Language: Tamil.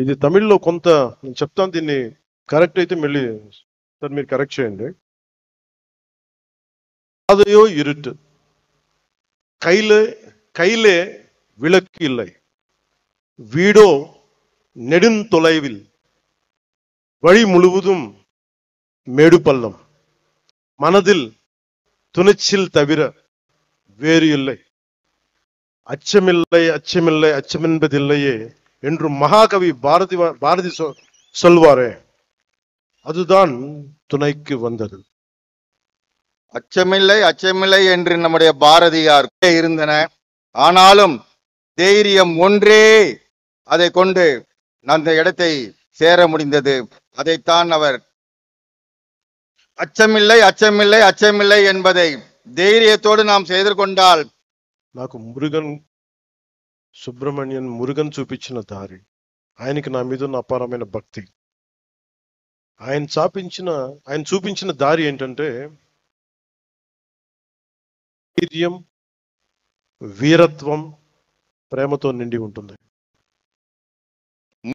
ఇది తమిళ్లో కొంత నేను చెప్తాను, దీన్ని కరెక్ట్ అయితే మళ్ళీ సార్ మీరు కరెక్ట్ చేయండి. பாதையோ இருட்டு, கையிலே விளக்கு இல்லை, வீடோ நெடுந்தொலைவில், வழி முழுவதும் மேடு பள்ளம், மனதில் துணிச்சல் தவிர வேறு இல்லை, அச்சமில்லை அச்சமில்லை அச்சமென்பதில்லையே என்று மகாகவி பாரதி சொல்வாரே, அதுதான் துணைக்கு வந்தது. அச்சமில்லை அச்சமில்லை என்று நம்முடைய பாரதியார் இருந்தன. ஆனாலும் தைரியம் ஒன்றே அதை கொண்டு அந்த இடத்தை சேர முடிந்தது. அதைத்தான் அவர் அச்சமில்லை அச்சமில்லை அச்சமில்லை என்பதை தைரியத்தோடு நாம் செய்து கொண்டால். నాకు మురుగన్ చూపించిన దారి, ఆయనకి నా మీద ఉన్న అపారమైన భక్తి. ఆయన చూపించిన దారి ఏంటంటే ధైర్యం, వీరత్వం, ప్రేమతో నిండి ఉంటుంది.